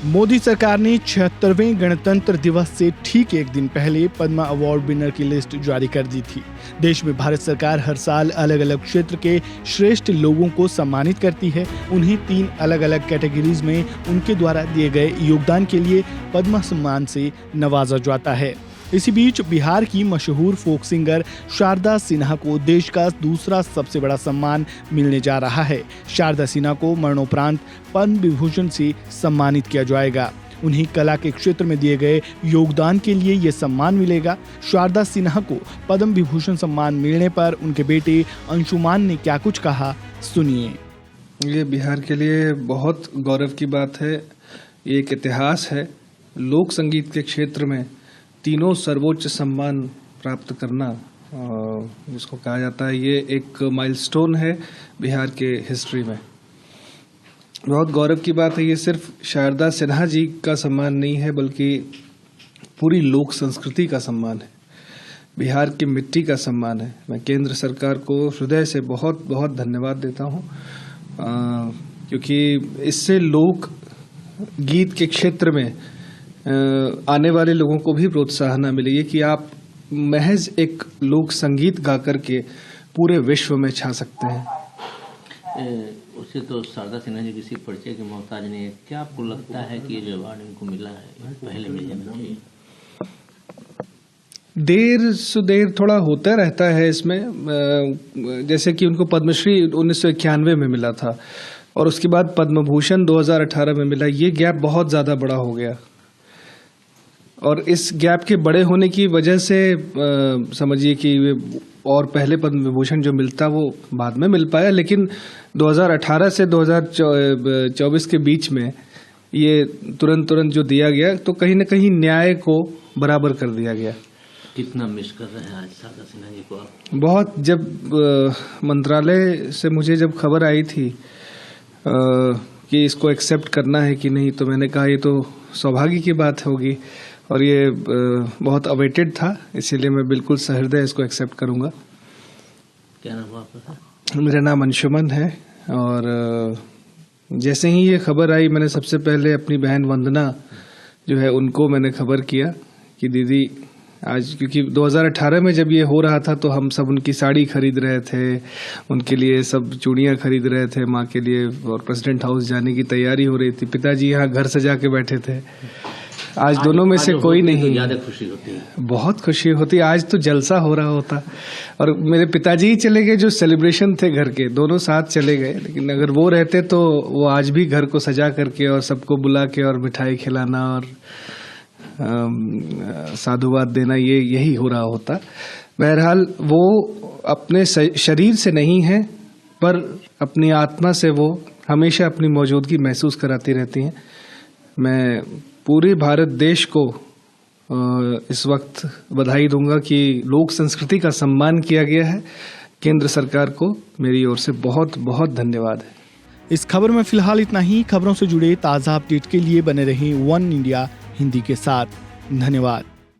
मोदी सरकार ने 76वें गणतंत्र दिवस से ठीक एक दिन पहले पद्म अवार्ड विनर की लिस्ट जारी कर दी थी। देश में भारत सरकार हर साल अलग अलग क्षेत्र के श्रेष्ठ लोगों को सम्मानित करती है। उन्हें 3 अलग अलग कैटेगरीज में उनके द्वारा दिए गए योगदान के लिए पद्म सम्मान से नवाजा जाता है। इसी बीच बिहार की मशहूर फोक सिंगर शारदा सिन्हा को देश का दूसरा सबसे बड़ा सम्मान मिलने जा रहा है। शारदा सिन्हा को मरणोपरांत पद्म विभूषण से सम्मानित किया जाएगा। उन्हें कला के क्षेत्र में दिए गए योगदान के लिए ये सम्मान मिलेगा। शारदा सिन्हा को पद्म विभूषण सम्मान मिलने पर उनके बेटे अंशुमान ने क्या कुछ कहा, सुनिए। ये बिहार के लिए बहुत गौरव की बात है। ये एक इतिहास है। लोक संगीत के क्षेत्र में तीनों सर्वोच्च सम्मान प्राप्त करना, जिसको कहा जाता है, ये एक माइलस्टोन है बिहार के हिस्ट्री में। बहुत गौरव की बात है। ये सिर्फ शारदा सिन्हा जी का सम्मान नहीं है, बल्कि पूरी लोक संस्कृति का सम्मान है, बिहार की मिट्टी का सम्मान है। मैं केंद्र सरकार को हृदय से बहुत बहुत धन्यवाद देता हूँ, क्योंकि इससे लोक गीत के क्षेत्र में आने वाले लोगों को भी प्रोत्साहन मिलेगी कि आप महज एक लोक संगीत गा करके पूरे विश्व में छा सकते हैं। उससे तो शारदा सिन्हा जी किसी परिचय के मोहताज नहीं है। क्या आपको लगता है कि ये जो अवार्ड इनको मिला है पहले मिल जाना चाहिए? देर सुदेर थोड़ा होता रहता है इसमें। जैसे कि उनको पद्मश्री 1991 में मिला था और उसके बाद पद्म भूषण 2018 में मिला। ये गैप बहुत ज़्यादा बड़ा हो गया और इस गैप के बड़े होने की वजह से समझिए कि और पहले पद्म विभूषण जो मिलता वो बाद में मिल पाया, लेकिन 2018 से 2024 के बीच में ये तुरंत जो दिया गया, तो कहीं ना कहीं न्याय को बराबर कर दिया गया। कितना मिस कर रहे हैं आज शारदा सिन्हा जी को आप? बहुत। जब मंत्रालय से मुझे जब खबर आई थी कि इसको एक्सेप्ट करना है कि नहीं, तो मैंने कहा ये तो सौभाग्य की बात होगी और ये बहुत अवेटेड था, इसीलिए मैं बिल्कुल सहृदय इसको एक्सेप्ट करूंगा। क्या नाम आपका? मेरा नाम अंशुमन है और जैसे ही ये खबर आई, मैंने सबसे पहले अपनी बहन वंदना जो है उनको मैंने खबर किया कि दीदी आज, क्योंकि 2018 में जब ये हो रहा था तो हम सब उनकी साड़ी खरीद रहे थे, उनके लिए सब चूड़ियाँ खरीद रहे थे माँ के लिए, और प्रेसिडेंट हाउस जाने की तैयारी हो रही थी। पिताजी यहाँ घर सजा के बैठे थे। आज दोनों में से कोई नहीं। तो ज़्यादा खुशी होती है। बहुत खुशी होती। आज तो जलसा हो रहा होता। और मेरे पिताजी ही चले गए, जो सेलिब्रेशन थे घर के, दोनों साथ चले गए, लेकिन अगर वो रहते तो वो आज भी घर को सजा करके और सबको बुला के और मिठाई खिलाना और साधुवाद देना, यही हो रहा होता। बहरहाल वो अपने शरीर से नहीं है, पर अपनी आत्मा से वो हमेशा अपनी मौजूदगी महसूस कराती रहती हैं। मैं पूरे भारत देश को इस वक्त बधाई दूंगा कि लोक संस्कृति का सम्मान किया गया है। केंद्र सरकार को मेरी ओर से बहुत बहुत धन्यवाद है। इस खबर में फिलहाल इतना ही। खबरों से जुड़े ताज़ा अपडेट के लिए बने रहें वन इंडिया हिंदी के साथ। धन्यवाद।